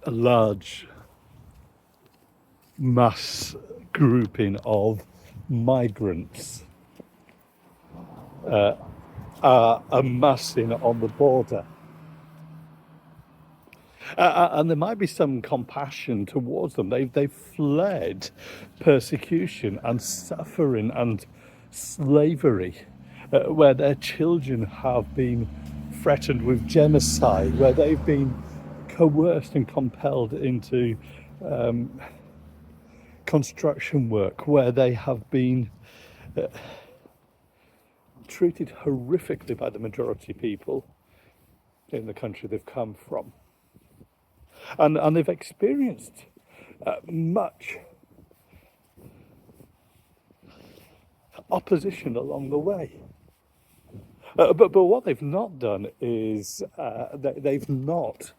a large mass grouping of migrants are amassing on the border. And there might be some compassion towards them. They've fled persecution and suffering and slavery, where their children have been threatened with genocide, where they've been coerced and compelled into construction work, where they have been treated horrifically by the majority people in the country they've come from. And they've experienced much opposition along the way. But what they've not done is they've not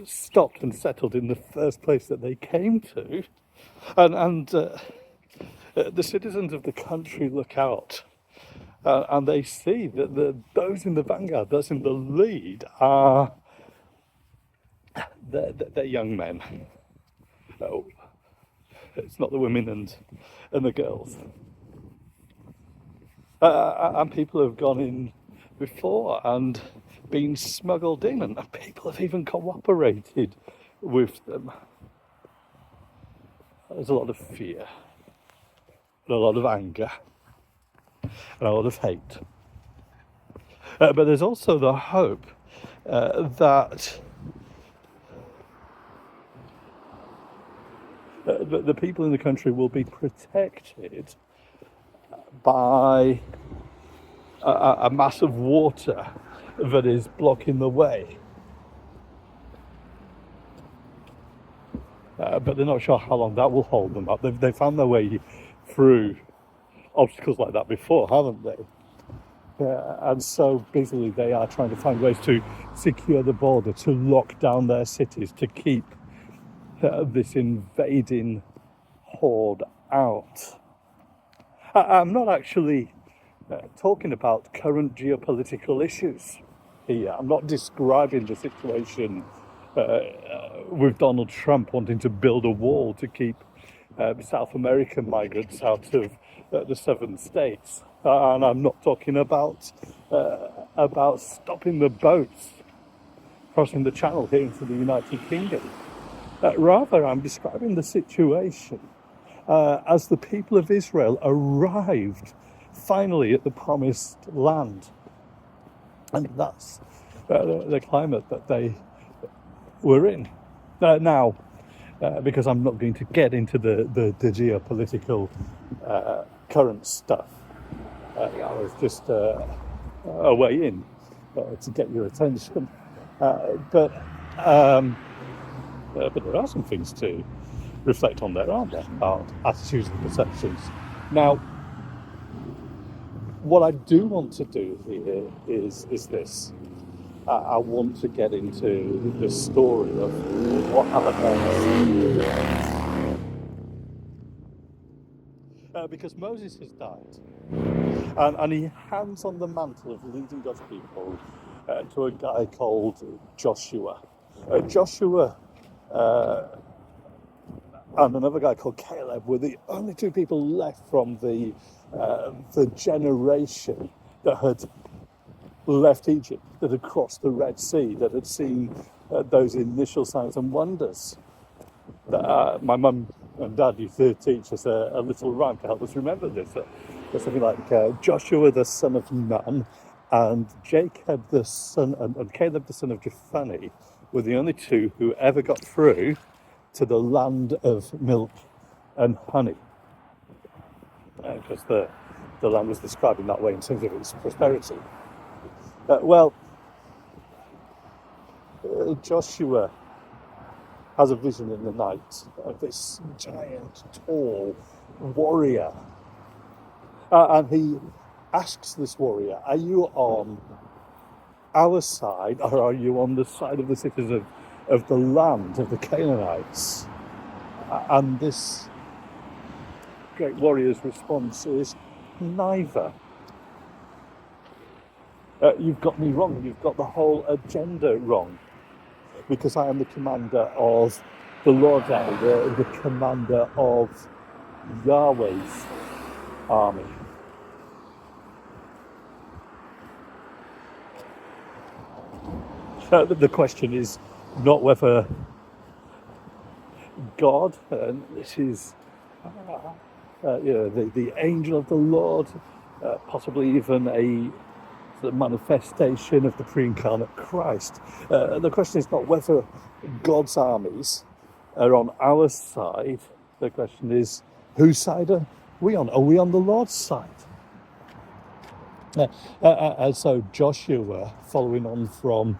stopped and settled in the first place that they came to. And the citizens of the country look out and they see that those in the vanguard, those in the lead, are they're young men. Oh, it's not the women and the girls. And people have gone in before and been smuggled in, and people have even cooperated with them. There's a lot of fear, and a lot of anger, and a lot of hate. But there's also the hope that the people in the country will be protected by a mass of water that is blocking the way. But they're not sure how long that will hold them up. They've found their way through obstacles like that before, haven't they? And so basically they are trying to find ways to secure the border, to lock down their cities, to keep this invading horde out. I'm not actually talking about current geopolitical issues here. I'm not describing the situation with Donald Trump wanting to build a wall to keep South American migrants out of the southern states. And I'm not talking about stopping the boats crossing the channel here into the United Kingdom. Rather, I'm describing the situation as the people of Israel arrived finally at the promised land. And that's the climate that they were in. Now, because I'm not going to get into the geopolitical current stuff, that was just a way in to get your attention. But there are some things to reflect on there, aren't there? About attitudes and perceptions. Now, what I do want to do here is this. I want to get into the story of what happened next. Because Moses has died, and he hands on the mantle of leading God's people to a guy called Joshua. Joshua and another guy called Caleb were the only two people left from the generation that had left Egypt, that had crossed the Red Sea, that had seen those initial signs and wonders. My mum and dad used to teach us a little rhyme to help us remember this. Something like Joshua the son of Nun and Jacob the son and Caleb the son of Jephunneh were the only two who ever got through to the land of milk and honey. Because the land was described in that way in terms of its prosperity. Joshua has a vision in the night of this giant, tall warrior. And he asks this warrior, are you on our side, or are you on the side of the citizens of the land, of the Canaanites? And this great warrior's response is, neither. You've got me wrong. You've got the whole agenda wrong. because I am the commander of the Lord's army, the commander of Yahweh's army. The question is not whether God, and this is the angel of the Lord, possibly even a sort of manifestation of the pre-incarnate Christ. The question is not whether God's armies are on our side. The question is, whose side are we on? Are we on the Lord's side? And so Joshua, following on from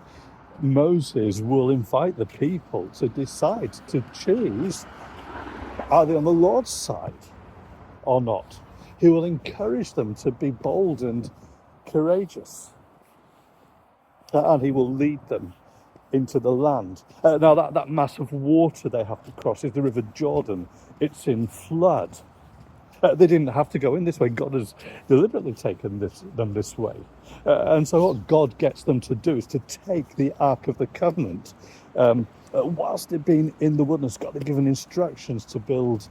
Moses, will invite the people to decide, to choose, are they on the Lord's side or not? He will encourage them to be bold and courageous. And he will lead them into the land. Now that mass of water they have to cross is the River Jordan. It's in flood. They didn't have to go in this way. God has deliberately taken them this way. And so what God gets them to do is to take the Ark of the Covenant. Whilst it being in the wilderness, God had given instructions to build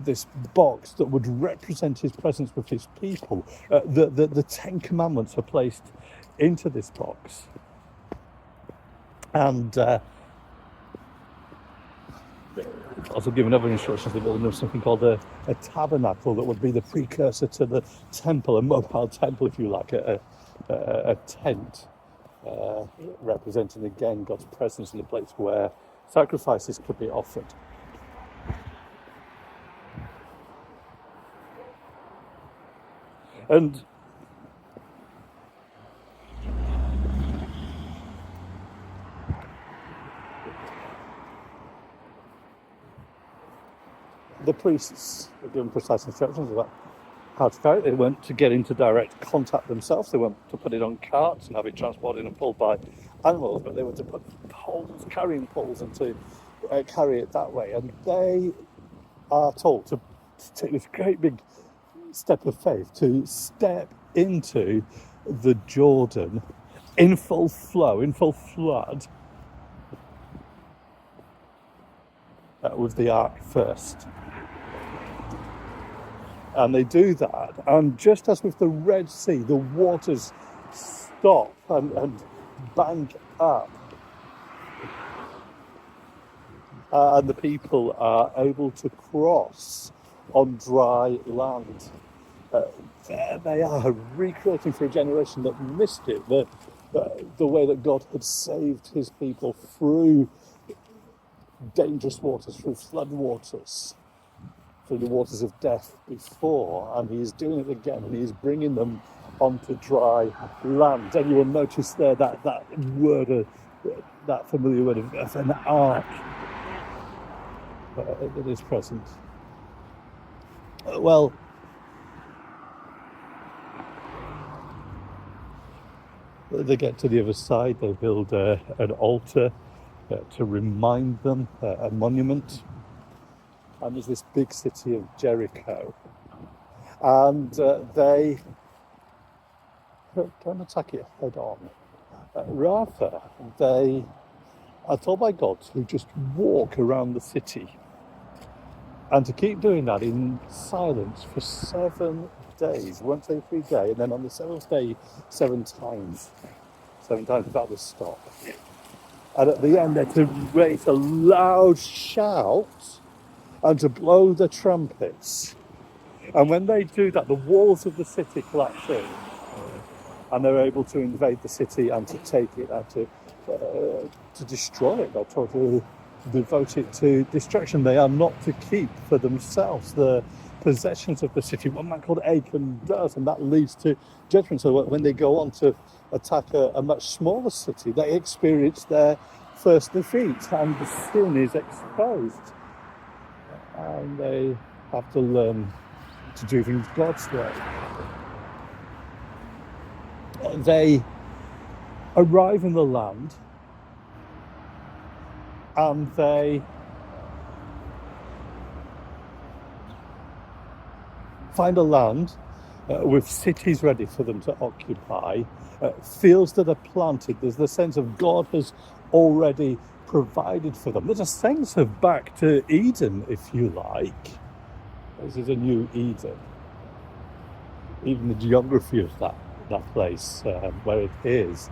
this box that would represent his presence with his people. The Ten Commandments are placed into this box. And also given other instructions to build something called a tabernacle that would be the precursor to the temple, a mobile temple, if you like, a tent, representing again God's presence in a place where sacrifices could be offered. And the priests were given precise instructions about how to carry it. They weren't to get into direct contact themselves. They weren't to put it on carts and have it transported and pulled by animals, but they were to put poles, carrying poles, and to carry it that way. And they are told to take this great big step of faith, to step into the Jordan in full flow, in full flood, with the ark first. And they do that, and just as with the Red Sea, the waters stop and bank up, and the people are able to cross on dry land. There they are, recreating for a generation that missed it, the way that God had saved his people through dangerous waters, through flood waters, through the waters of death before, and he is doing it again, and he is bringing them onto dry land. And you will notice there that word, that familiar word of an ark that is present. Well, they get to the other side, they build an altar to remind them, a monument. And there's this big city of Jericho. And they don't attack it head on. Rather, they are told by God to just walk around the city and to keep doing that in silence for 7 days, once every day, and then on the 7th day, 7 times. 7 times without a stop. And at the end, they're to raise a loud shout and to blow the trumpets. And when they do that, the walls of the city collapse in, and they're able to invade the city and to take it and to destroy it. They're told to devote it to destruction. They are not to keep for themselves the possessions of the city. One man called Achan does, and that leads to judgment. So when they go on to attack a much smaller city, they experience their first defeat, and the sin is exposed. And they have to learn to do things God's way. They arrive in the land, and they find a land with cities ready for them to occupy, fields that are planted. There's the sense of God has already provided for them. There's a sense of back to Eden, if you like. This is a new Eden. Even the geography of that place, where it is,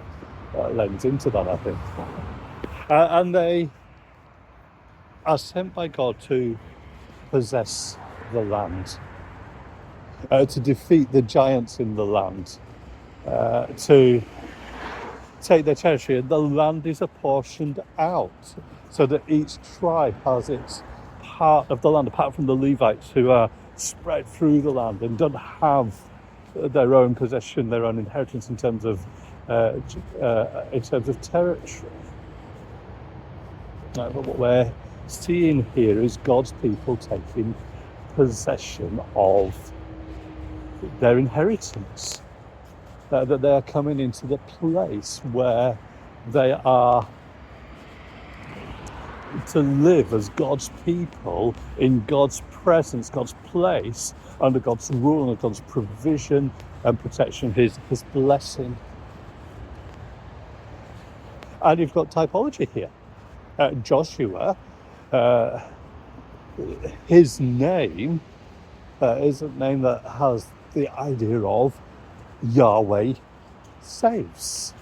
lends into that, I think. And they are sent by God to possess the land, to defeat the giants in the land, to take their territory, and the land is apportioned out so that each tribe has its part of the land, apart from the Levites, who are spread through the land and don't have their own possession, their own inheritance in terms of territory. But what we're seeing here is God's people taking possession of their inheritance. That they are coming into the place where they are to live as God's people in God's presence, God's place, under God's rule and God's provision and protection, His blessing. And you've got typology here. Joshua, his name is a name that has the idea of Yahweh saves.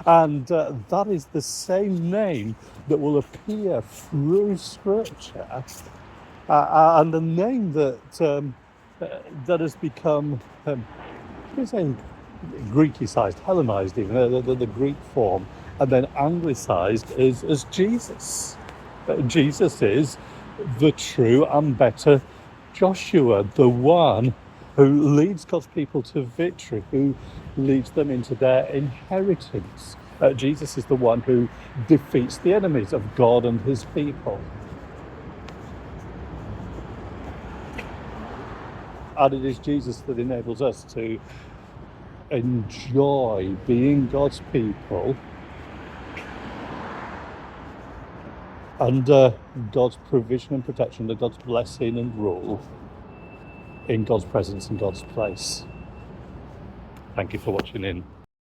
And that is the same name that will appear through Scripture, and the name that has become, Greekicized, Hellenized even, the Greek form, and then Anglicized is as Jesus. Jesus is the true and better Joshua, the one who leads God's people to victory, who leads them into their inheritance. Jesus is the one who defeats the enemies of God and His people. And it is Jesus that enables us to enjoy being God's people under God's provision and protection, under God's blessing and rule, in God's presence and God's place. Thank you for watching in.